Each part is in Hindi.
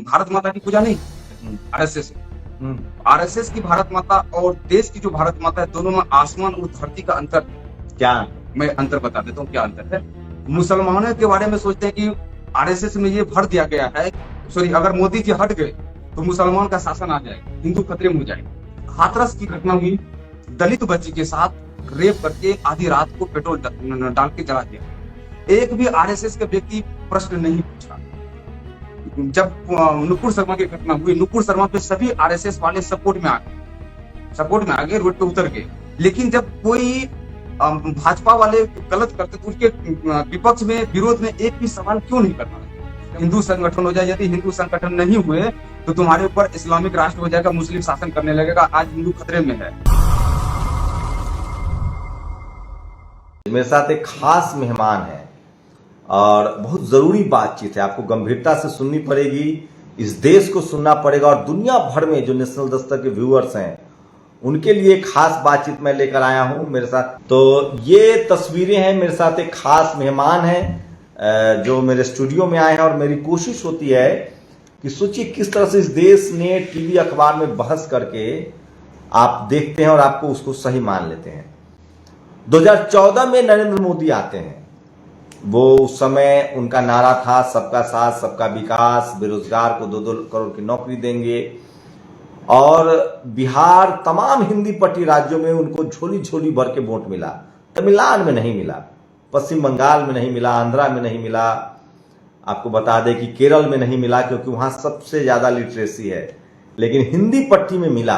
भारत माता की पूजा नहीं, आरएसएस आरएसएस की भारत माता और देश की जो भारत माता है, दोनों में आसमान और धरती का अंतर। क्या? मैं अंतर बता देता हूँ क्या अंतर है। मुसलमानों के बारे में सोचते हैं कि आरएसएस में ये भर दिया गया है, सॉरी, अगर मोदी जी हट गए तो मुसलमान का शासन आ जाएगा, हिंदू खतरे में हो जाएगा। हाथरस की घटना हुई, दलित बच्ची के साथ रेप करके आधी रात को पेट्रोल डाल के जला दिया। एक भी आरएसएस के व्यक्ति प्रश्न नहीं पूछा। जब नुपुर शर्मा की घटना हुई, नुपुर शर्मा पे सभी आरएसएस वाले सपोर्ट में आ गए, रोड पे उतर गए। लेकिन जब कोई भाजपा वाले गलत करते तो उसके विपक्ष में, विरोध में एक भी सवाल क्यों नहीं करना। हिंदू संगठन हो जाए, यदि हिंदू संगठन नहीं हुए तो तुम्हारे ऊपर इस्लामिक राष्ट्र हो जाएगा, मुस्लिम शासन करने लगेगा। आज हिंदू खतरे में है। मेरे साथ एक खास मेहमान है और बहुत जरूरी बातचीत है, आपको गंभीरता से सुननी पड़ेगी, इस देश को सुनना पड़ेगा और दुनिया भर में जो नेशनल दस्तक के व्यूअर्स हैं उनके लिए खास बातचीत मैं लेकर आया हूं मेरे साथ। तो ये तस्वीरें हैं, मेरे साथ एक खास मेहमान है जो मेरे स्टूडियो में आए हैं और मेरी कोशिश होती है कि सोचिए किस तरह से इस देश ने टीवी अखबार में बहस करके आप देखते हैं और आपको उसको सही मान लेते हैं। 2014 में नरेंद्र मोदी आते हैं, वो उस समय उनका नारा था सबका साथ सबका विकास, बेरोजगार को 2-2 करोड़ की नौकरी देंगे और बिहार तमाम हिंदी पट्टी राज्यों में उनको झोली झोली भर के वोट मिला। तमिलनाडु में नहीं मिला, पश्चिम बंगाल में नहीं मिला, आंध्रा में नहीं मिला, आपको बता दें कि केरल में नहीं मिला क्योंकि वहां सबसे ज्यादा लिटरेसी है, लेकिन हिंदी पट्टी में मिला।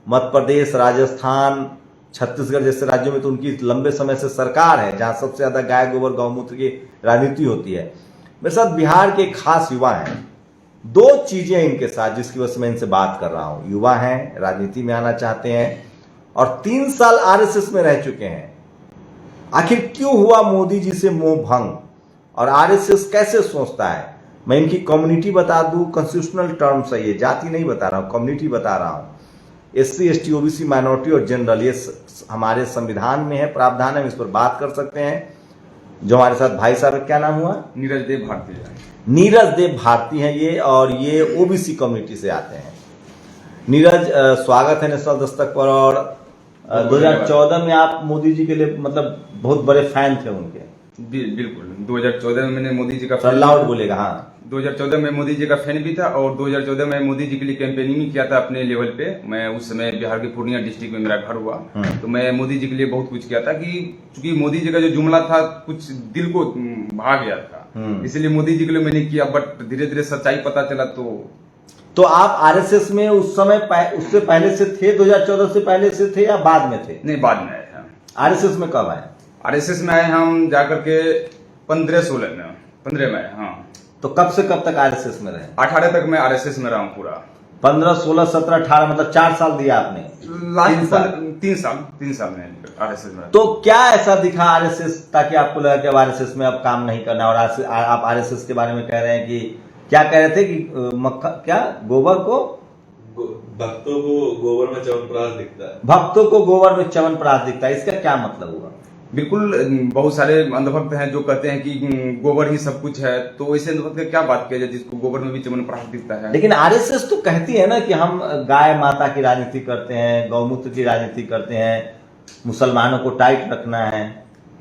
मध्य प्रदेश, राजस्थान, छत्तीसगढ़ जैसे राज्यों में तो उनकी लंबे समय से सरकार है जहां सबसे ज्यादा गाय गोबर गौमूत्र की राजनीति होती है। मेरे साथ बिहार के खास युवा हैं, 2 चीजें इनके साथ जिसकी वजह से मैं इनसे बात कर रहा हूं। युवा हैं, राजनीति में आना चाहते हैं और 3 साल आरएसएस में रह चुके हैं। आखिर क्यों हुआ मोदी जी से मोह भंग और आरएसएस कैसे सोचता है? मैं इनकी कम्युनिटी बता दूं, कॉन्स्टिट्यूशनल टर्म्स है ये, जाति नहीं बता रहा हूं, कम्युनिटी बता रहा हूं। एससी, एसटी, ओबीसी, माइनॉरिटी और जनरल, ये हमारे संविधान में है, प्रावधान है, हम इस पर बात कर सकते हैं। जो हमारे साथ भाई साहब, क्या नाम हुआ? नीरज देव भारती। नीरज देव भारती हैं ये, और ये ओबीसी कम्युनिटी से आते हैं। नीरज, स्वागत है नेशनल दस्तक पर। और 2014 में आप मोदी जी के लिए मतलब बहुत बड़े फैन थे उनके? बिल्कुल, 2014 में मैंने मोदी जी का लाउड बोलेगा। हाँ, 2014 में मोदी जी का फैन भी था और 2014 में मोदी जी के लिए कैंपेनिंग भी किया था अपने लेवल पे। मैं उस समय बिहार के पूर्णिया डिस्ट्रिक्ट में मेरा घर हुआ, तो मैं मोदी जी के लिए बहुत कुछ किया था कि चूंकि मोदी जी का जो जुमला था कुछ दिल को भा गया था, इसलिए मोदी जी के लिए मैंने किया। बट धीरे धीरे सच्चाई पता चला। तो आप आरएसएस में उस समय उससे पहले से थे? 2014 से पहले से थे या बाद में थे? नहीं, बाद में आए हैं। आरएसएस में कब आए? आरएसएस में आए हम जाकर के 15 में आए। हाँ। तो कब से कब तक आरएसएस में रहे? 18 तक मैं आरएसएस में रहा हूँ पूरा। 15, 16, 17, 18 मतलब 4 साल दिया आपने? 3 साल में आरएसएस में। तो क्या ऐसा दिखा आरएसएस ताकि आपको लगा कि अब आरएसएस में अब काम नहीं करना? और आप आरएसएस के बारे में कह रहे हैं कि क्या कह रहे थे कि गोबर को भक्तों को गोबर में च्यवनप्राश दिखता है। भक्तों को गोबर में च्यवनप्राश दिखता है, इसका क्या मतलब हुआ? बिल्कुल, बहुत सारे अंधभक्त हैं जो कहते हैं कि गोबर ही सब कुछ है, तो ऐसे अंधभक्त की क्या बात किया जाए जिसको गोबर में भी च्यवनप्राश दिखता है। लेकिन आरएसएस तो कहती है ना कि हम गाय माता की राजनीति करते हैं, गौमूत्र की राजनीति करते हैं, मुसलमानों को टाइट रखना है।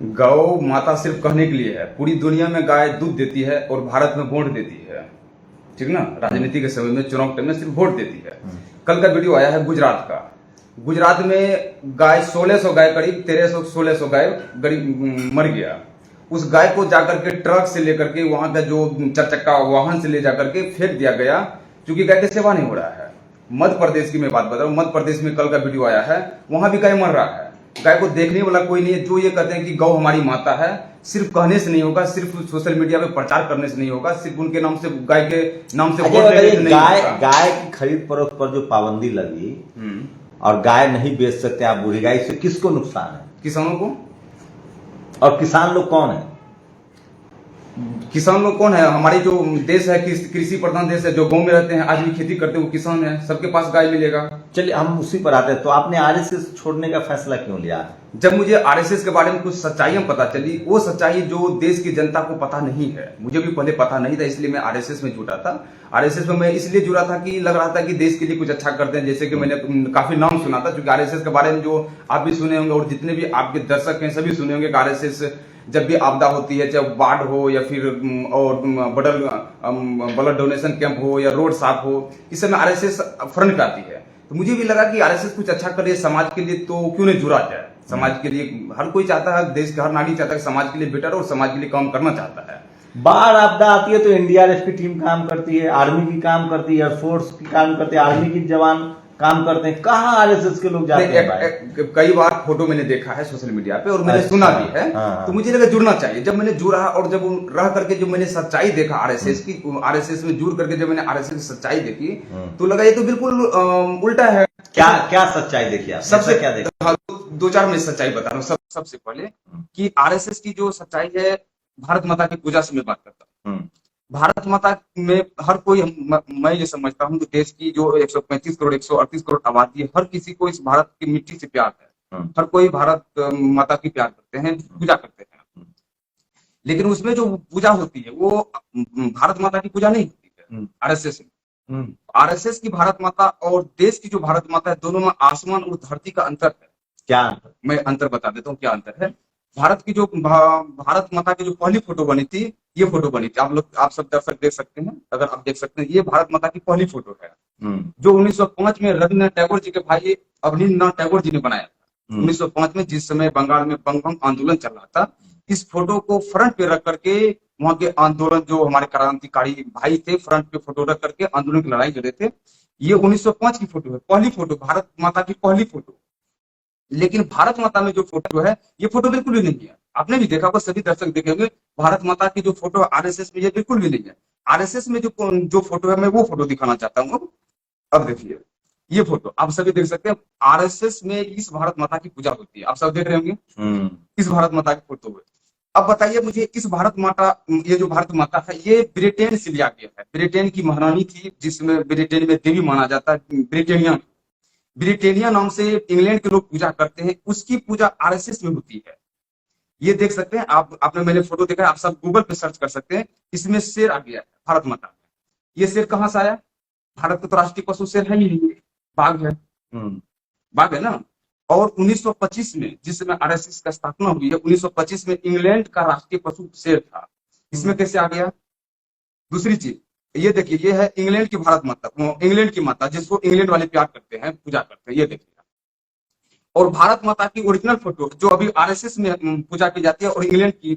गौ माता सिर्फ कहने के लिए है, पूरी दुनिया में गाय दूध देती है और भारत में वोट देती है, ठीक ना। राजनीति के समय में, चुनाव टाइम में सिर्फ वोट देती है। कल का वीडियो आया है गुजरात का। गुजरात में गाय 1600 गाय, करीब 1300-1600 गाय मर गया। उस गाय को जाकर के ट्रक से लेकर के वहां का जो 4 चक्का वाहन से ले जाकर के फेंक दिया गया, क्योंकि गाय की सेवा नहीं हो रहा है। मध्य प्रदेश की मैं बात बता रहा हूँ, मध्य प्रदेश में कल का वीडियो आया है, वहां भी गाय मर रहा है। गाय को देखने वाला कोई नहीं है। जो ये कहते हैं कि गौ हमारी माता है, सिर्फ कहने से नहीं होगा, सिर्फ सोशल मीडिया पे प्रचार करने से नहीं होगा, सिर्फ उनके नाम से, गाय के नाम से वोट लेने से नहीं होगा। गाय की खरीद फरोख्त पर जो पाबंदी लगी और गाय नहीं बेच सकते आप बूढ़ी गाय, इससे किसको नुकसान है? किसानों को। और किसान लोग कौन है? किसान लोग कौन है? हमारी जो देश है, कृषि प्रधान देश है, जो गांव में रहते हैं, आज भी खेती करते हैं, वो किसान है, सबके पास गाय मिलेगा। चलिए हम उसी पर आते हैं। तो आपने आरएसएस छोड़ने का फैसला क्यों लिया? जब मुझे आरएसएस के बारे में कुछ सच्चाइयां पता चली, वो सच्चाई जो देश की जनता को पता नहीं है, मुझे भी पहले पता नहीं था, इसलिए मैं आरएसएस में जुटा था। आरएसएस में मैं इसलिए जुड़ा था कि लग रहा था कि देश के लिए कुछ अच्छा करते हैं। जैसे कि मैंने काफी नाम सुना था, क्योंकि आरएसएस के बारे में जो आप भी सुने होंगे और जितने भी आपके दर्शक हैं सभी सुने होंगे कि आरएसएस जब भी आपदा होती है, चाहे बाढ़ हो या फिर ब्लड डोनेशन कैंप हो या रोड साफ हो, इस समय आरएसएस फ्रंट पे आती है। तो मुझे भी लगा कि आरएसएस कुछ अच्छा कर रही है समाज के लिए, तो क्यों नहीं जुड़ा जाए। समाज के लिए हर कोई चाहता है, देश का हर नागरिक चाहता है कि समाज के लिए बेटर और समाज के लिए काम करना चाहता है। बाढ़ आपदा आती है तो एनडीआरएफ की टीम काम करती है, आर्मी की काम करती है, एयरफोर्स की काम करती है, आर्मी की जवान काम करते हैं। कहाँ आरएसएस के लोग जाते हैं भाई? कई बार फोटो मैंने देखा है सोशल मीडिया पे और मैंने अच्छा, सुना भी है। हाँ। तो मुझे लगा जुड़ना चाहिए। जब मैंने जुड़ा और जब रह करके जो मैंने सच्चाई देखा आरएसएस की, आरएसएस में जुड़ करके जब मैंने आरएसएस की सच्चाई देखी तो लगा ये तो बिल्कुल उल्टा है। क्या क्या सच्चाई देखी आप? सबसे क्या देखा? हाँ, दो चार मैं सच्चाई बता रहा हूँ। सबसे पहले कि आरएसएस की जो सच्चाई है, भारत माता की पूजा से मैं बात करता हूँ। भारत माता में हर कोई, मैं ये समझता हूँ कि देश की जो 135 करोड़ 138 करोड़ आबादी है, हर किसी को इस भारत की मिट्टी से प्यार है। हर कोई भारत माता की प्यार करते हैं, पूजा करते हैं। लेकिन उसमें जो पूजा होती है वो भारत माता की पूजा नहीं होती है आरएसएस में। आरएसएस की भारत माता और देश की जो भारत माता है, दोनों में आसमान और धरती का अंतर है। क्या? मैं अंतर बता देता हूँ क्या अंतर है। भारत की जो भारत माता की जो पहली फोटो बनी थी, ये फोटो बनी थी, आप सब दर्शक देख सकते हैं, अगर आप देख सकते हैं, ये भारत माता की पहली फोटो है जो 1905 में रविन्द्रनाथ टैगोर जी के भाई अवनींद्रनाथ टैगोर जी ने बनाया था। 1905 में, जिस समय बंगाल में बंगभंग आंदोलन चल रहा था, इस फोटो को फ्रंट पे रख करके वहां के आंदोलन, जो हमारे क्रांतिकारी भाई थे, फ्रंट पे फोटो रख करके आंदोलन की लड़ाई लड़े थे। ये 1905 की फोटो है, पहली फोटो, भारत माता की पहली फोटो। लेकिन भारत माता में जो फोटो है, ये फोटो बिल्कुल भी नहीं है। आपने भी देखा होगा, सभी दर्शक देखे होंगे, भारत माता की जो फोटो आरएसएस में, ये बिल्कुल भी नहीं है। आरएसएस में जो फोटो है, मैं वो फोटो दिखाना चाहता हूँ। अब देखिए ये फोटो आप सभी देख सकते हैं। आरएसएस में इस भारत माता की पूजा होती है, आप सब देख रहे होंगे। इस भारत माता की फोटो है। अब बताइए मुझे, इस भारत माता, ये जो भारत माता है, ये ब्रिटेन से लिया गया है। ब्रिटेन की महारानी थी, जिसमें ब्रिटेन में देवी माना जाता है, ब्रिटेनिया नाम से इंग्लैंड के लोग पूजा करते हैं। उसकी पूजा आरएसएस में होती है। ये देख सकते हैं आपने, मैंने फोटो देखा है, आप सब गूगल पे सर्च कर सकते हैं। इसमें शेर आ गया है भारत माता में। ये शेर कहां से आया? भारत का तो राष्ट्रीय पशु शेर है ही नहीं, बाघ है। बाघ है ना। और 1925 में, जिस समय आरएसएस का स्थापना हुई है, 1925 में इंग्लैंड का राष्ट्रीय पशु शेर था। इसमें कैसे आ गया? दूसरी चीज ये देखिए, ये है इंग्लैंड की भारत माता, इंग्लैंड की माता, जिसको इंग्लैंड वाले प्यार करते हैं, पूजा करते हैं। ये देखिए, और भारत माता की ओरिजिनल फोटो जो अभी आरएसएस में पूजा की जाती है, और इंग्लैंड की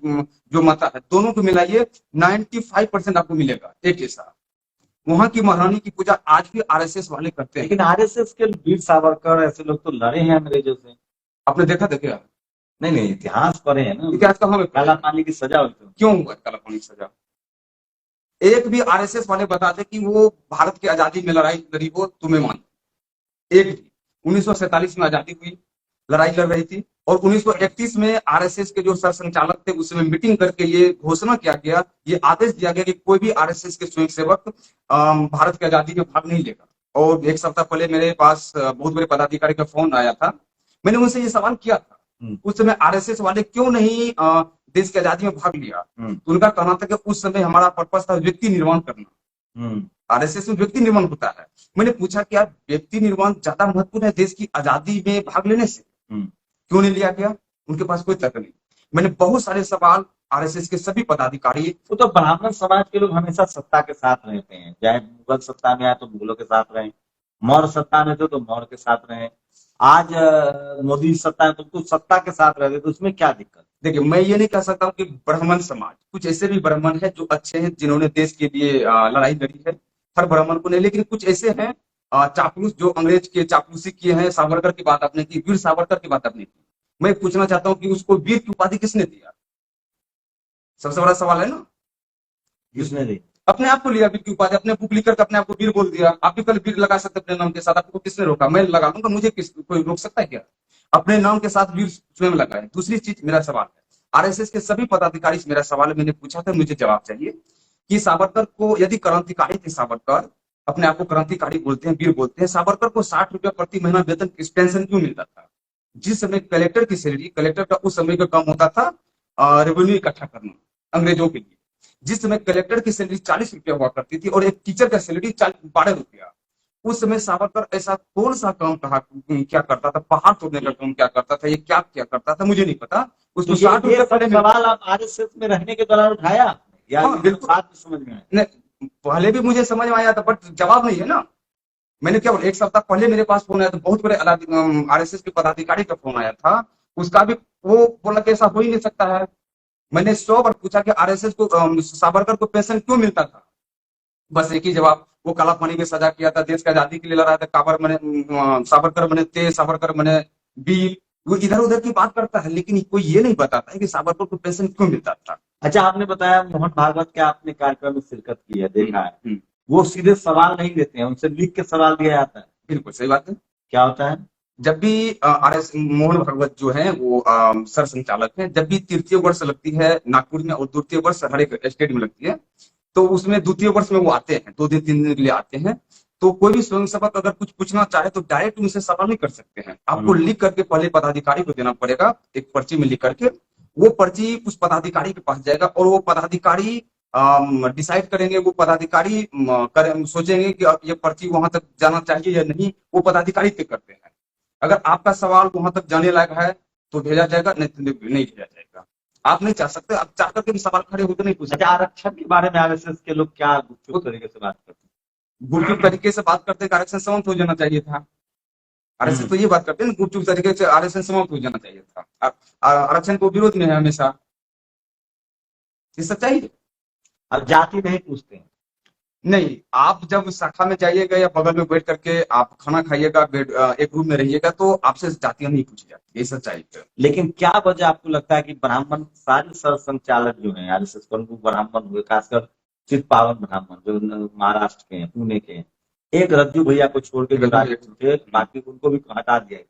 जो माता है, दोनों को मिलाइए 95% आपको मिलेगा एक जैसा। वहां की महारानी की पूजा आज भी आरएसएस वाले करते हैं। लेकिन आरएसएस के वीर सावरकर ऐसे लोग तो लड़े हैं अंग्रेजों से। आपने देखा देखिए? नहीं, इतिहास पढ़े हैं ना। इतिहास कहाँ में? काला पानी की सजा हुई थी। क्यों हुआ काला पानी की सजा? एक भी आरएसएस वाले बताते कि वो भारत की आजादी में लड़ाई लड़ी हो, तुम्हें मान? एक भी। 1947 में आजादी हुई, लड़ाई लड़ रही थी, और 1931 में आरएसएस के जो सरसंचालक थे, उसमें मीटिंग करके ये घोषणा किया गया, ये आदेश दिया गया कि कोई भी आरएसएस के स्वयंसेवक भारत की आजादी में भाग नहीं लेगा। और एक सप्ताह पहले मेरे पास बहुत बड़े पदाधिकारी का फोन आया था। मैंने उनसे ये सवाल किया था, उस समय आरएसएस वाले क्यों नहीं देश की आजादी में भाग लिया? तो उनका कहना था कि उस समय हमारा पर्पस था व्यक्ति निर्माण करना। आरएसएस में व्यक्ति निर्माण होता है। मैंने पूछा कि यार, व्यक्ति निर्माण ज्यादा महत्वपूर्ण है देश की आजादी में भाग लेने से, क्यों नहीं लिया गया? उनके पास कोई तर्क नहीं। मैंने बहुत सारे सवाल आरएसएस के सभी पदाधिकारी, वो तो ब्राह्मण समाज के लोग हमेशा सत्ता के साथ रहते हैं, चाहे मुगल सत्ता में आए तो मुगलों के साथ रहे, मौर्य सत्ता में थे तो मौर्य के साथ रहे, आज मोदी सत्ता है तो कुछ सत्ता के साथ रहते, तो उसमें क्या दिक्कत? देखिए, मैं ये नहीं कह सकता हूँ कि ब्राह्मण समाज, कुछ ऐसे भी ब्राह्मण है जो अच्छे हैं, जिन्होंने देश के लिए लड़ाई लड़ी है। हर ब्राह्मण को नहीं, लेकिन कुछ ऐसे हैं चापलूस, जो अंग्रेज के चापलूसी किए हैं। सावरकर की बात आपने की, वीर सावरकर की बात आपने की। मैं पूछना चाहता हूँ कि उसको वीर की उपाधि किसने दिया? सबसे बड़ा सवाल है ना, किसने दी? अपने आप को लिया वीर की उपाधि, अपने बुक लिख करके अपने आप को वीर बोल दिया। आप भी कल वीर लगा सकते अपने नाम के साथ, आपको किसने रोका? मैं लगा लूंगा, मुझे कोई रोक सकता है क्या? अपने नाम के साथ वीर स्वयं लगाए। दूसरी चीज, मेरा सवाल है, आरएसएस के सभी पदाधिकारी से मेरा सवाल मैंने पूछा था, मुझे जवाब चाहिए कि सावरकर को, यदि क्रांतिकारी थे सावरकर, अपने आप को क्रांतिकारी बोलते हैं, वीर बोलते हैं, सावरकर को 60 रुपया प्रति महीना वेतन पेंशन क्यों मिलता था? जिस समय कलेक्टर की सैलरी, कलेक्टर का उस समय का काम होता था रेवेन्यू इकट्ठा करना अंग्रेजों के लिए, जिस समय कलेक्टर की सैलरी 40 रुपया हुआ करती थी और एक टीचर का सैलरी 12 रुपया। उस समय सावरकर ऐसा कौन सा काम कहा क्या करता था, पहाड़ तोड़ने का काम क्या करता था, ये क्या क्या करता था मुझे नहीं पता। तो उसको ये 60 रुपया सब पहले सवाल आप आरएसएस में रहने के दौरान उठाया आपने, या हाँ ये बिल्कुल। बाद में समझ में आया? नहीं, पहले भी मुझे समझ में आया था बट जवाब नहीं है ना। मैंने क्या बोला, एक सप्ताह पहले मेरे पास फोन आया था, बहुत बड़े आरएसएस के पदाधिकारी का फोन आया था। उसका भी वो बोला कि ऐसा हो ही नहीं सकता है। मैंने 100 बार पूछा कि आरएसएस को सावरकर को पेंशन क्यों मिलता था। बस एक ही जवाब, वो काला पानी में सजा किया था, देश की आजादी के लिए लड़ा था, सावरकर मने तेज, सावरकर मने वीर। वो इधर उधर की बात करता है लेकिन कोई ये नहीं बताता है कि सावरकर को पेंशन क्यों मिलता था। अच्छा, आपने बताया मोहन भागवत के आपने कार्यक्रम में शिरकत की है, देखा है। हम्म, वो सीधे सवाल नहीं देते हैं, उनसे लिख के सवाल दिया जाता है। बिल्कुल सही बात है। क्या होता है? जब भी आर एस मोहन भागवत जो है वो सर संचालक हैं, जब भी तृतीय वर्ष लगती है नागपुर में और द्वितीय वर्ष हर एक स्टेट में लगती है, तो उसमें द्वितीय वर्ष में वो आते हैं, 2 दिन 3 दिन के लिए आते हैं। तो कोई भी स्वयंसेवक अगर कुछ पूछना चाहे तो डायरेक्ट उनसे सवाल नहीं कर सकते हैं, आपको लिख करके पहले पदाधिकारी को देना पड़ेगा, एक पर्ची में लिख करके। वो पर्ची उस पदाधिकारी के पास जाएगा और वो पदाधिकारी डिसाइड करेंगे, वो पदाधिकारी सोचेंगे कि ये पर्ची वहां तक जाना चाहिए या नहीं, वो पदाधिकारी तय करते हैं। अगर आपका सवाल वहां तक जाने लायक है तो भेजा जाएगा, नहीं तो नहीं भेजा जाएगा। आप नहीं चाह सकते, आप चाह करके भी सवाल खड़े होकर नहीं पूछ अच्छा, सकते। आरक्षण के बारे में आरएसएस के लोग क्या गुपचुप तरीके से बात करते हैं? गुपचुप तरीके से बात करते हैं, आरक्षण समाप्त हो जाना चाहिए था। आरएसएस तो ये बात करते हैं ना, गुपचुप तरीके से आरक्षण समाप्त हो जाना चाहिए था। आरक्षण को विरोध में है हमेशा, ये सच्चाई है। अब जाति नहीं पूछते हैं। नहीं, आप जब शाखा में जाइएगा या बगल में बैठ करके आप खाना खाइएगा, एक रूम में रहिएगा, तो आपसे जातियां नहीं पूछी जाती, ये सच्चाई है। लेकिन क्या वजह आपको लगता है कि ब्राह्मण सारे सर संचालक जो हैं आरएसएस पर, उनको ब्राह्मण हुए, खासकर चित्पावन ब्राह्मण जो महाराष्ट्र के हैं, पुणे के हैं, एक रज्जू भैया को छोड़ के जो थे, बाकी उनको भी हटा दिया गया।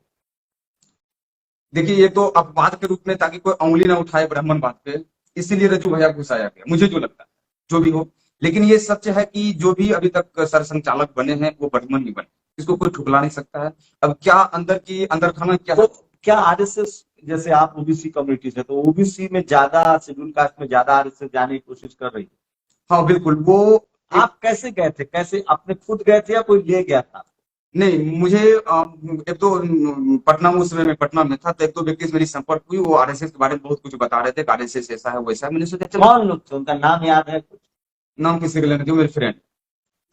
देखिए, ये तो अपवाद के रूप में, ताकि कोई उंगली ना उठाए ब्राह्मण बात पे, इसीलिए रज्जू भैया घुसाया गया, मुझे जो लगता है, जो भी हो। लेकिन ये सच है कि जो भी अभी तक सर संचालक बने हैं वो ब्राह्मण नहीं बने, इसको कोई ठुकरा नहीं सकता है। अब क्या अंदर खाना क्या तो क्या आरएसएस, जैसे आप ओबीसी कम्युनिटी से, तो ओबीसी में ज्यादा, शेड्यूल कास्ट में ज्यादा आरएसएस जाने की कोशिश कर रही है? हाँ बिल्कुल। वो आप कैसे गए थे, कैसे अपने खुद गए थे या कोई ले गया था? नहीं, मुझे एक तो पटना में, उस समय मैं पटना में था, तो एक दो व्यक्ति से मेरी संपर्क हुई, वो आरएसएस के बारे में बहुत कुछ बता रहे थे कि आरएसएस ऐसा है वैसा है। मैंने सोचा चलो, कौन लोग थे, उनका नाम याद है कुछ? नाम किसी के लेने दो, मेरे फ्रेंड।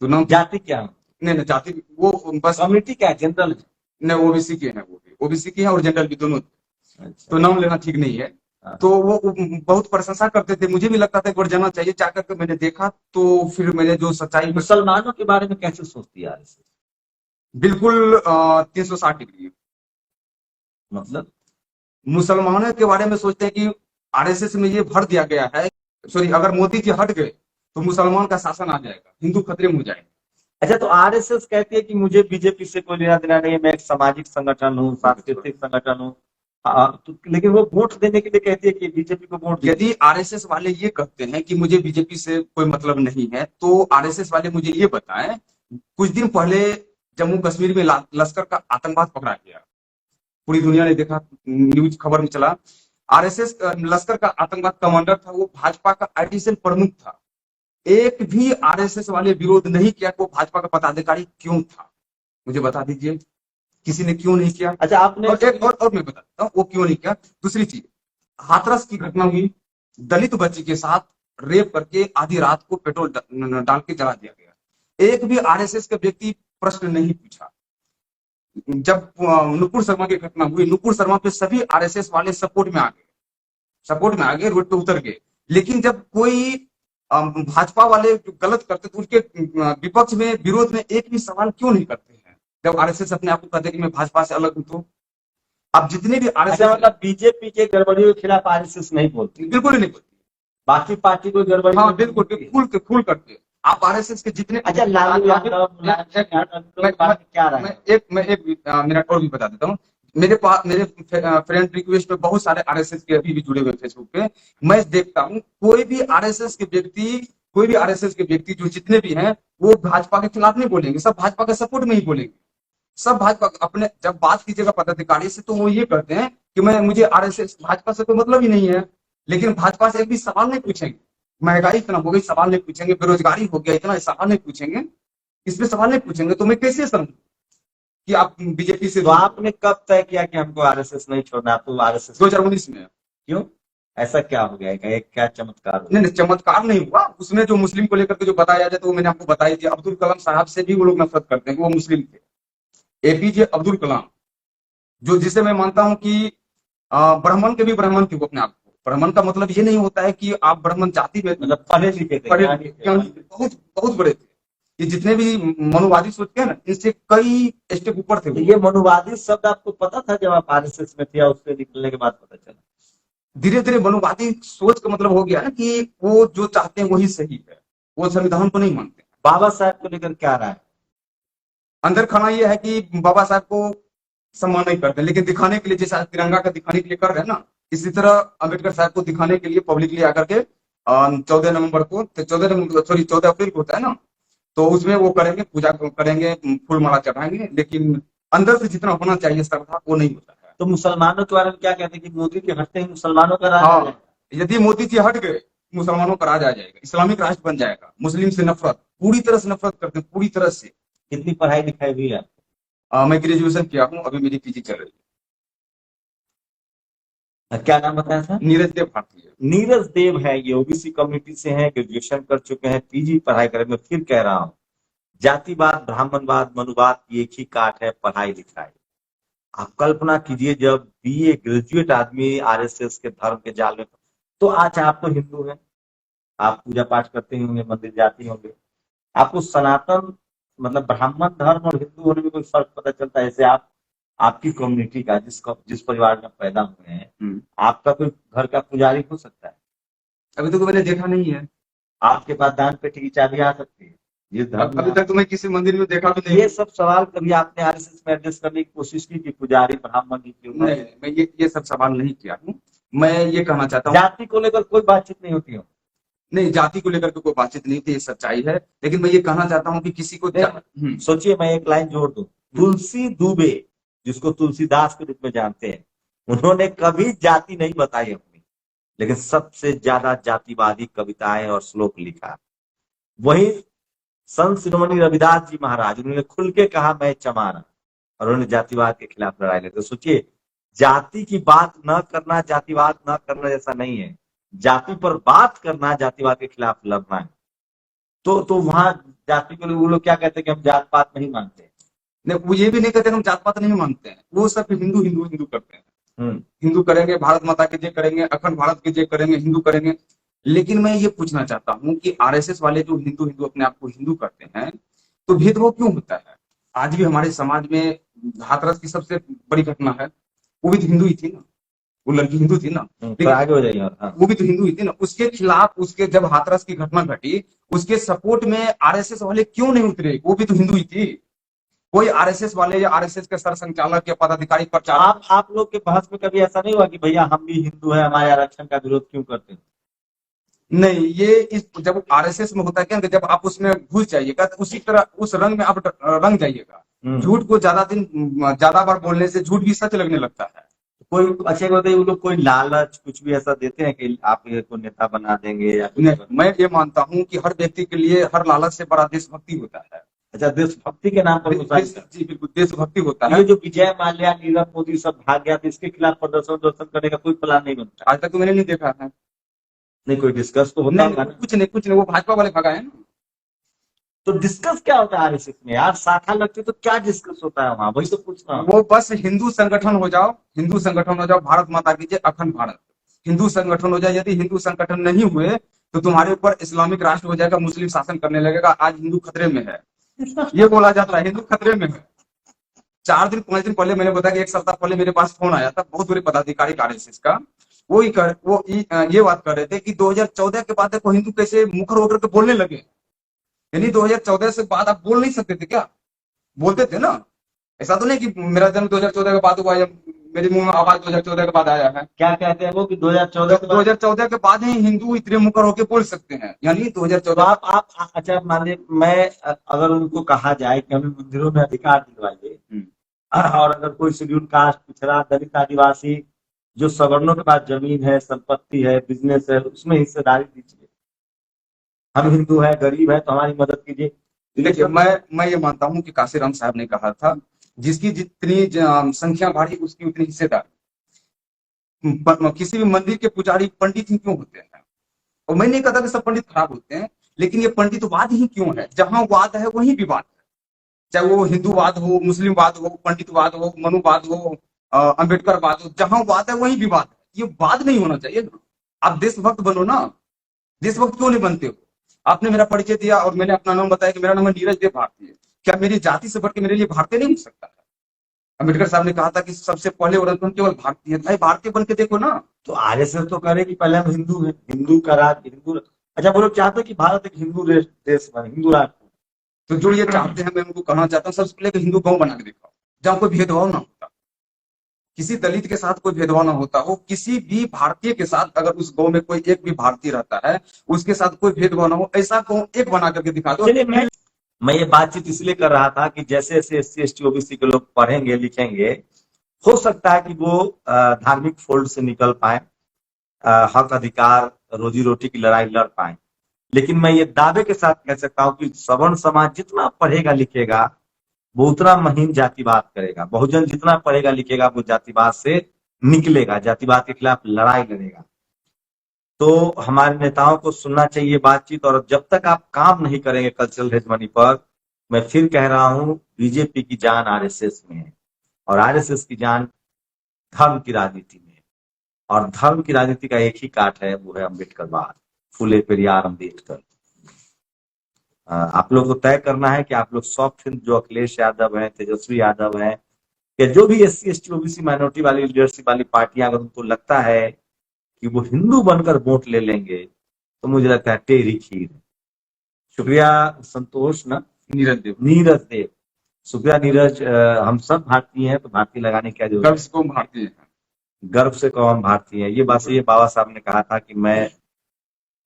तो नाम जाति क्या है? नहीं, जाति वो बस कम्युनिटी क्या है, जनरल? नहीं, ओबीसी के हैं, वो भी ओबीसी के हैं और जनरल भी, दोनों। अच्छा। तो नाम लेना ठीक नहीं है। हाँ। तो वो बहुत प्रशंसा करते थे, मुझे भी लगता था एक बार जाना चाहिए। जाकर के मैंने देखा तो फिर मैंने जो सच्चाई, मुसलमानों के बारे में कैसे सोचती है आरएसएस? बिल्कुल 360 डिग्री। मतलब मुसलमानों के बारे में सोचते हैं कि आरएसएस में ये भर दिया गया है, सॉरी, अगर मोदी जी हट गए तो मुसलमान का शासन आ जाएगा, हिंदू खतरे में हो जाएंगे। अच्छा, तो आरएसएस कहती है कि मुझे बीजेपी से कोई लेना देना नहीं है, मैं एक सामाजिक संगठन हूँ, सांस्कृतिक संगठन हूँ। तो लेकिन वो वोट देने के लिए कहती है कि बीजेपी को वोट। यदि आरएसएस वाले ये कहते हैं कि मुझे बीजेपी से कोई मतलब नहीं है, तो आरएसएस वाले मुझे ये बताएं, कुछ दिन पहले जम्मू कश्मीर में लश्कर का आतंकवाद पकड़ा गया, पूरी दुनिया ने देखा, न्यूज खबर में चला। आरएसएस लश्कर का आतंकवाद कमांडर था, वो भाजपा का आईटी सेल प्रमुख था। एक भी आरएसएस वाले विरोध नहीं किया, वो भाजपा का पदाधिकारी क्यों था, मुझे बता दीजिए, किसी ने क्यों नहीं किया। अच्छा, आपने और मैं बताता हूँ वो क्यों नहीं किया। दूसरी चीज, हाथरस की घटना हुई, दलित बच्ची के साथ रेप करके आधी रात को पेट्रोल डाल के जला दिया गया, एक भी आरएसएस का व्यक्ति प्रश्न नहीं पूछा। जब नुपुर शर्मा की घटना हुई, नुपुर शर्मा पे सभी आरएसएस वाले सपोर्ट में आ गए, रोड पे उतर गए। लेकिन जब कोई भाजपा वाले गलत करते तो उनके विपक्ष में, विरोध में एक भी सवाल क्यों नहीं करते हैं, जब आरएसएस अपने आप को कहते कि मैं भाजपा से अलग हूं। तो अब जितने भी आरएसएस, मतलब बीजेपी के गड़बड़ियों के खिलाफ आरएसएस नहीं बोलती, बिल्कुल नहीं बोलती, बाकी पार्टी को गड़बड़ी। हाँ बिल्कुल खुल करते। आप आरएसएस के जितने, अच्छा, लालू यादव क्या रहा है? मैं एक मिनट और भी बता देता हूँ। मेरे पास, मेरे फ्रेंड रिक्वेस्ट पे बहुत सारे आरएसएस के अभी भी जुड़े हुए फेसबुक पे, मैं देखता हूँ कोई भी आरएसएस के व्यक्ति जो जितने भी हैं, वो भाजपा के खिलाफ नहीं बोलेंगे, सब भाजपा के सपोर्ट में ही बोलेंगे। सब भाजपा अपने, जब बात कीजिएगा पदाधिकारी से तो वो ये कहते हैं कि मुझे आरएसएस, भाजपा से कोई मतलब ही नहीं है, लेकिन भाजपा से एक भी सवाल नहीं पूछेंगे। महंगाई इतना हो गई, सवाल नहीं पूछेंगे, बेरोजगारी हो गया इतना, सवाल नहीं पूछेंगे, इसमें सवाल नहीं पूछेंगे, तो मैं कैसे समझूं कि आप बीजेपी से तो आपने कब तय किया कि हमको आरएसएस नहीं छोड़ना, आपको आरएसएस 2019 में? क्यों, ऐसा क्या हो गया है, क्या चमत्कार हो नहीं गया? नहीं, चमत्कार नहीं हुआ उसमें। जो मुस्लिम को लेकर के जो बताया जाए, तो वो मैंने आपको बताई थी, अब्दुल कलाम साहब से भी वो लोग नफरत करते हैं कि वो मुस्लिम थे। एपीजे अब्दुल कलाम, जो जिसे मैं मानता हूं कि ब्राह्मण के भी ब्राह्मण थे वो अपने आप को। ब्राह्मण का मतलब ये नहीं होता है कि आप ब्राह्मण जाति में मतलब पढ़े लिखे थे, पढ़े, ज्ञानी थे। बहुत बहुत बड़े थे। ये जितने भी मनुवादी सोचते हैं ना, इनसे कई स्टेप ऊपर थे तो वो। ये मनुवादी शब्द आपको पता था जब आप आरएसएस में थे, या उससे निकलने के बाद पता चला? धीरे धीरे मनुवादी सोच का मतलब हो गया ना कि वो जो चाहते हैं वही सही है, वो संविधान को नहीं मानते। बाबा साहब को लेकर क्या रहा है? अंदर खाना ये है कि बाबा साहब को सम्मान नहीं करते, लेकिन दिखाने के लिए, जैसे आज तिरंगा का दिखाने के लिए कर रहे हैं ना, इसी तरह अम्बेडकर साहब को दिखाने के लिए पब्लिकली आकर के 14 नवंबर को, 14 नवंबर सॉरी 14 अप्रैल को होता है ना, तो उसमें वो करेंगे, पूजा करेंगे, फूल माला चढ़ाएंगे, लेकिन अंदर से जितना होना चाहिए श्रद्धा वो नहीं होता है। तो मुसलमानों के बारे में क्या कहते हैं कि मोदी के हटते ही मुसलमानों का राज आ हाँ, जाएगा? यदि मोदी जी हट गए, मुसलमानों का राज आ जाएगा, इस्लामिक राष्ट्र बन जाएगा। मुस्लिम से नफरत, पूरी तरह से नफरत करते हैं, पूरी तरह से। कितनी पढ़ाई लिखाई हुई है? मैं ग्रेजुएशन किया हूँ, अभी मेरी पीजी चल रही क्या नाम बताया था? है। नीरज देव भारती है। नीरज देव है, ये ओबीसी कम्युनिटी से हैं, ग्रेजुएशन कर चुके हैं, पीजी पढ़ाई कर। मैं फिर कह रहा हूँ, जातिवाद, ब्राह्मणवाद, मनुवाद की एक ही काट है, पढ़ाई लिखाई। आप कल्पना कीजिए, जब बीए ग्रेजुएट आदमी आरएसएस के धर्म के जाल में, तो आज आप तो हिंदू हैं, आप पूजा पाठ करते ही होंगे, मंदिर जाते होंगे, आपको सनातन मतलब ब्राह्मण धर्म और हिंदू होने में कोई फर्क पता चलता है? ऐसे आप, आपकी कम्युनिटी का, जिस परिवार में पैदा हुए हैं, आपका कोई घर का पुजारी हो सकता है? अभी तक तो मैंने देखा नहीं है। आपके पास दान पेटी की चाबी आ सकती है? जिस धर्म में अभी तक तो मैं किसी मंदिर में देखा भी नहीं। ये सब सवाल कभी आपने आरएसएस में एड्रेस करने की कोशिश की कि पुजारी ब्राह्मण ही क्यों नहीं, है? मैं ये सब सवाल नहीं किया हूँ। मैं ये कहना चाहता हूँ, जाति को लेकर कोई बातचीत नहीं होती हो? नहीं, जाति को लेकर के कोई बातचीत नहीं थी, ये सच्चाई है। लेकिन मैं ये कहना चाहता हूँ कि किसी को सोचिए, मैं एक लाइन जोड़ दूं, तुलसी दुबे, जिसको तुलसीदास के रूप में जानते हैं, उन्होंने कभी जाति नहीं बताई अपनी, लेकिन सबसे ज्यादा जातिवादी कविताएं और श्लोक लिखा। वही संत शिरोमणि रविदास जी महाराज, उन्होंने खुल के कहा मैं चमार, और उन्होंने जातिवाद के खिलाफ लड़ाई लड़ी। तो सोचिए, जाति की बात न करना जातिवाद न करना जैसा नहीं है, जाति पर बात करना जातिवाद के खिलाफ लड़ना है। तो वहां जाति को वो लोग क्या कहते हैं कि हम जात पात नहीं मानते? नहीं, वो ये भी नहीं कहते हम जात पात नहीं मानते हैं, वो सब हिंदू हिंदू हिंदू करते हैं। हिंदू करेंगे, भारत माता की जय करेंगे, अखंड भारत की जय करेंगे, हिंदू करेंगे। लेकिन मैं ये पूछना चाहता हूँ कि आरएसएस वाले जो हिंदू हिंदू अपने आप को हिंदू करते हैं, तो भेदभाव क्यों होता है? आज भी हमारे समाज में हाथरस की सबसे बड़ी घटना है, वो भी तो हिंदू ही थी ना, वो लड़की हिंदू थी ना, तो आगे हो जाइए। वो भी तो हिंदू ही थी ना। उसके खिलाफ, उसके जब हाथरस की घटना घटी, उसके सपोर्ट में आरएसएस वाले क्यों नहीं उतरे? वो भी तो हिंदू ही थी। कोई आरएसएस वाले या आरएसएस के सर संचालक या पदाधिकारी प्रचार, आप लोग के बहस में कभी ऐसा नहीं हुआ कि भैया हम भी हिंदू हैं, हमारे आरक्षण का विरोध क्यों करते हैं? नहीं, ये इस जब आरएसएस में होता है क्या, जब आप उसमें घुस जाइएगा तो उसी तरह उस रंग में आप रंग जाइएगा। झूठ को ज्यादा बार बोलने से झूठ भी सच लगने लगता है। कोई अच्छे को वो लोग कोई लालच कुछ भी ऐसा देते हैं कि आप ये को नेता बना देंगे या कुछ? मैं ये मानता हूँ कि हर व्यक्ति के लिए हर लालच से बड़ा देशभक्ति होता है। अच्छा, देशभक्ति के नाम पर जी बिल्कुल, देशभक्ति होता है। ये जो विजय माल्या, नीरव मोदी सब भाग गया, तो इसके खिलाफ प्रदर्शन करने का कोई प्लान नहीं बनता? आज तक तो मैंने नहीं देखा है। नहीं, कोई डिस्कस तो होता है? कुछ नहीं, वो भाजपा वाले भगाए ना। तो डिस्कस क्या होता है आरएसएस में यार? शाखा लगती तो क्या डिस्कस होता है वहां, वही तो पूछना। वो बस हिंदू संगठन हो जाओ, हिंदू संगठन हो जाओ, भारत माता की जय, अखंड भारत, हिंदू संगठन हो जाए। यदि हिंदू संगठन नहीं हुए तो तुम्हारे ऊपर इस्लामिक राष्ट्र हो जाएगा, मुस्लिम शासन करने लगेगा। आज हिंदू खतरे में है, ये बोला जाता है, हिंदू खतरे में है। 4 दिन 5 दिन पहले मैंने बताया कि 1 सप्ताह पहले मेरे पास फोन आया था बहुत बड़े पदाधिकारी आरएसएस का। वो ये बात कर रहे थे कि 2014 के बाद देखो हिंदू कैसे मुखर होकर के बोलने लगे। यानी 2014 से बाद आप बोल नहीं सकते थे क्या? बोलते थे ना। ऐसा तो नहीं कि मेरा जन्म 2014 के बाद हुआ या मेरे मुंह में आवाज 2014 के बाद आया है। क्या कहते हैं वो कि 2014 के बाद ही हिंदू इतने मुखर होकर बोल सकते हैं, यानी 2014। आप अच्छा मान लीजिए, मैं अगर उनको कहा जाए कि हमें मंदिरों में अधिकार दिलवाइए, और अगर कोई शेड्यूल कास्ट, पिछड़ा, दलित, आदिवासी, जो सवर्णों के पास जमीन है, संपत्ति है, बिजनेस है, उसमें हिस्सेदारी दीजिए, हम हिंदू हैं, गरीब हैं, तो हमारी मदद कीजिए। देखिए, मैं ये मानता हूं कि काशीराम साहब ने कहा था, जिसकी जितनी संख्या बढ़ी उसकी उतनी हिस्सेदार। किसी भी मंदिर के पुजारी पंडित ही क्यों होते हैं? और मैं नहीं कहता कि सब पंडित खराब होते हैं, लेकिन ये पंडितवाद ही क्यों है? जहां वाद है वहीं विवाद है। चाहे वो हिंदूवाद हो, मुस्लिमवाद हो, पंडितवाद हो, मनुवाद हो, अम्बेडकरवाद हो, जहां वाद है वहीं विवाद है। ये वाद नहीं होना चाहिए ना। आप देशभक्त बनो ना। देशभक्त क्यों नहीं बनते हो? आपने मेरा परिचय दिया और मैंने अपना नाम बताया कि मेरा नाम है नीरज देव भारतीय। क्या मेरी जाति से बढ़ के मेरे लिए भारतीय नहीं हो सकता है? अम्बेडकर साहब ने कहा था कि सबसे पहले और अंत में केवल भारतीय है। भाई भारतीय बन के देखो ना। तो आरएसएस तो करे कि पहले हम हिंदू हैं, हिंदू का राज्य, हिंदू। अच्छा, वो लोग चाहते हैं कि भारत एक हिंदू देश बने, हिंदू राष्ट्र। तो जो ये चाहते हैं, मैं उनको कहना चाहता हूँ, सबसे पहले हिंदू गांव बना के दिखाओ जहां कोई भेदभाव ना होता, किसी दलित के साथ कोई भेदभाव ना होता हो, किसी भी भारतीय के साथ अगर उस गांव में कोई एक भी भारतीय रहता है उसके साथ कोई भेदभाव ना हो, ऐसा गांव एक बना करके दिखा दो। चलिए, मैं ये बातचीत इसलिए कर रहा था कि जैसे जैसे SC ST OBC के लोग पढ़ेंगे लिखेंगे, हो सकता है कि वो धार्मिक फोल्ड से निकल पाए, हक अधिकार रोजी रोटी की लड़ाई लड़ पाए। लेकिन मैं ये दावे के साथ कह सकता हूं कि सवर्ण समाज जितना पढ़ेगा लिखेगा वो उतना महीन जातिवाद करेगा। बहुजन जितना पढ़ेगा लिखेगा वो जातिवाद से निकलेगा, जातिवाद के खिलाफ लड़ाई लड़ेगा। तो हमारे नेताओं को सुनना चाहिए बातचीत। और जब तक आप काम नहीं करेंगे कल्चरल हेजमनी पर, मैं फिर कह रहा हूं, बीजेपी की जान आरएसएस में है और आरएसएस की जान धर्म की राजनीति में है। और धर्म की राजनीति का एक ही काट है, वो है अम्बेडकरवाद, फुले पेरियार अम्बेडकर। आप लोग को तय करना है कि आप लोग सॉफ्ट हिंद, जो अखिलेश यादव है, तेजस्वी यादव है, या जो भी SC ST OBC माइनॉरिटी वाली लीडरशिप वाली पार्टियां, अगर उनको लगता है कि वो हिंदू बनकर वोट ले लेंगे, तो मुझे लगता है टेढ़ी खीर है। शुक्रिया संतोष ना, नीरज देव, शुक्रिया नीरज। हम सब भारतीय हैं, तो भारतीय लगाने की क्या जरूरत है? गर्व से भारतीय है, गर्व से कहो हम भारतीय हैं। ये बात से ये बाबा साहब ने कहा था कि मैं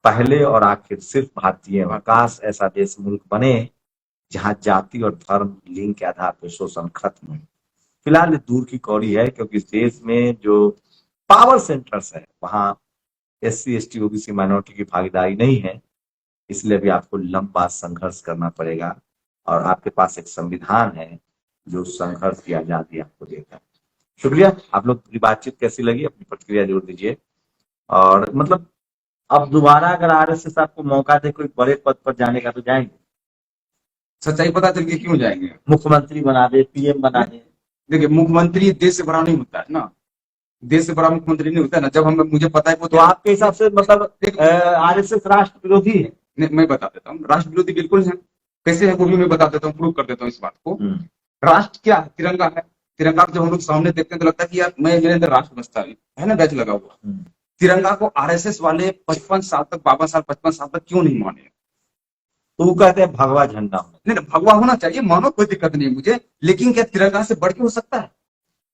पहले और आखिर सिर्फ भारतीय हूं। काश ऐसा देश मुल्क बने जहां जाति और धर्म लिंग के आधार पर शोषण खत्म हो। फिलहाल ये दूर की कौड़ी है, क्योंकि इस देश में जो पावर सेंटर्स है वहां SC ST OBC माइनॉरिटी की भागीदारी नहीं है। इसलिए भी आपको लंबा संघर्ष करना पड़ेगा और आपके पास एक संविधान है जो संघर्ष की आजादी आपको देता है। शुक्रिया। आप लोग की बातचीत कैसी लगी, अपनी प्रतिक्रिया जरूर दीजिए। और मतलब अब दोबारा अगर RSS आपको मौका दे कोई बड़े पद पर जाने का, तो जाएंगे? सच्चाई पता चल के क्यों जाएंगे? मुख्यमंत्री बना दे, PM बना दे। देखिए, मुख्यमंत्री देश से बड़ा नहीं होता है ना। देश से बड़ा मुख्यमंत्री नहीं होता है ना। जब हम, मुझे पता है वो, तो आपके हिसाब से मतलब RSS राष्ट्र विरोधी है? मैं बता देता हूँ, राष्ट्र विरोधी बिल्कुल है। कैसे है वो भी मैं बता देता हूँ, प्रूव कर देता हूँ इस बात को। राष्ट्र क्या है? तिरंगा है। तिरंगा जब हम लोग सामने देखते हैं तो लगता है कि यार मेरे अंदर राष्ट्र बसता है ना, बैच लगा हुआ। तिरंगा को RSS वाले 55 साल तक, 52 साल 55 साल तक क्यों नहीं माने? तो वो कहते हैं भगवा झंडा होना। नहीं, भगवा होना चाहिए, मानो, कोई दिक्कत नहीं है मुझे, लेकिन क्या तिरंगा से बढ़ के हो सकता है?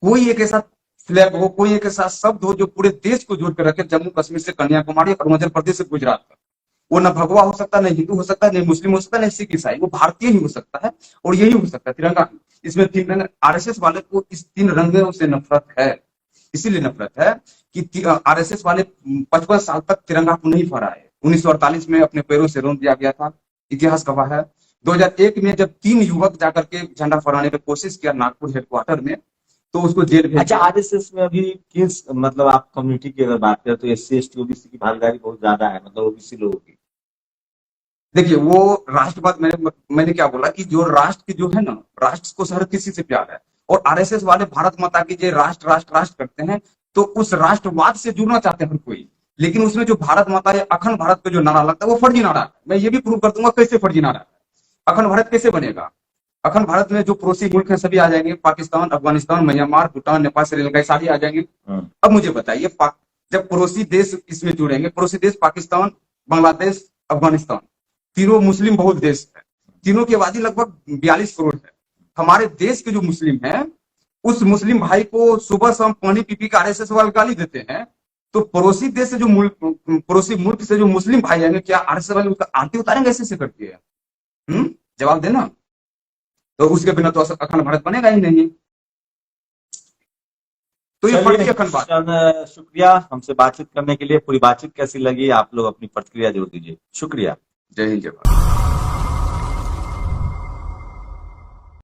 कोई एक ऐसा फ्लैग हो, कोई एक ऐसा शब्द हो जो पूरे देश को जोड़ कर रखे, जम्मू कश्मीर से कन्याकुमारी, अरुणाचल प्रदेश से गुजरात तक। वो ना भगवा हो सकता, न हिंदू हो सकता, न मुस्लिम हो सकता, न सिख ईसाई। वो भारतीय ही हो सकता है और यही हो सकता है तिरंगा। इसमें 3 रंग। RSS वाले को इस 3 रंगों से नफरत है। इसीलिए नफरत है कि RSS वाले 55 साल तक तिरंगा को नहीं फहराए। 1948 में अपने पैरों से रौंद दिया गया था, इतिहास गवाह है। 2001 में जब 3 युवक जाकर के झंडा फहराने की कोशिश किया नागपुर हेडक्वार्टर में, तो उसको जेल भेज। अच्छा, RSS में अभी किस, मतलब आप कम्युनिटी की अगर बात करें तो SC ST OBC की भागीदारी बहुत ज्यादा है, मतलब OBC लोगों की। देखिए, वो राष्ट्रवाद, मैंने क्या बोला कि जो राष्ट्र की जो है ना, राष्ट्र को हर किसी से प्यार है। और RSS वाले भारत माता की जो राष्ट्र राष्ट्र राष्ट्र करते हैं, तो उस राष्ट्रवाद से जुड़ना चाहते हैं हर कोई। लेकिन उसमें जो भारत माता या अखंड भारत का जो नारा लगता है वो फर्जी नारा है। मैं ये भी प्रूव कर दूंगा कैसे फर्जी नारा है। अखंड भारत कैसे बनेगा? अखंड भारत में जो पड़ोसी मुल्क हैं सभी आ जाएंगे, पाकिस्तान, अफगानिस्तान, म्यांमार, भूटान, नेपाल, श्रीलंका, सारे आ जाएंगे। अब मुझे बताइए, जब पड़ोसी देश इसमें जुड़ेंगे, पड़ोसी देश पाकिस्तान, बांग्लादेश, अफगानिस्तान, तीनों मुस्लिम बहुल देश है। तीनों की आबादी लगभग 42 करोड़ है। हमारे देश के जो मुस्लिम हैं, उस मुस्लिम भाई को सुबह शाम पानी पी पी के RSS वाले गाली देते हैं। तो पड़ोसी देश से जो पड़ोसी मुल्क से जो मुस्लिम भाई आएंगे, क्या RSS वाले उसका आरती उतारेंगे ऐसे करके? जवाब देना। तो उसके बिना तो अखंड भारत बनेगा ही नहीं। तो ये फर्जी अखंड भारत। शुक्रिया हमसे बातचीत करने के लिए। पूरी बातचीत कैसी लगी, आप लोग अपनी प्रतिक्रिया जरूर दीजिए। शुक्रिया। जय हिंद जय भारत।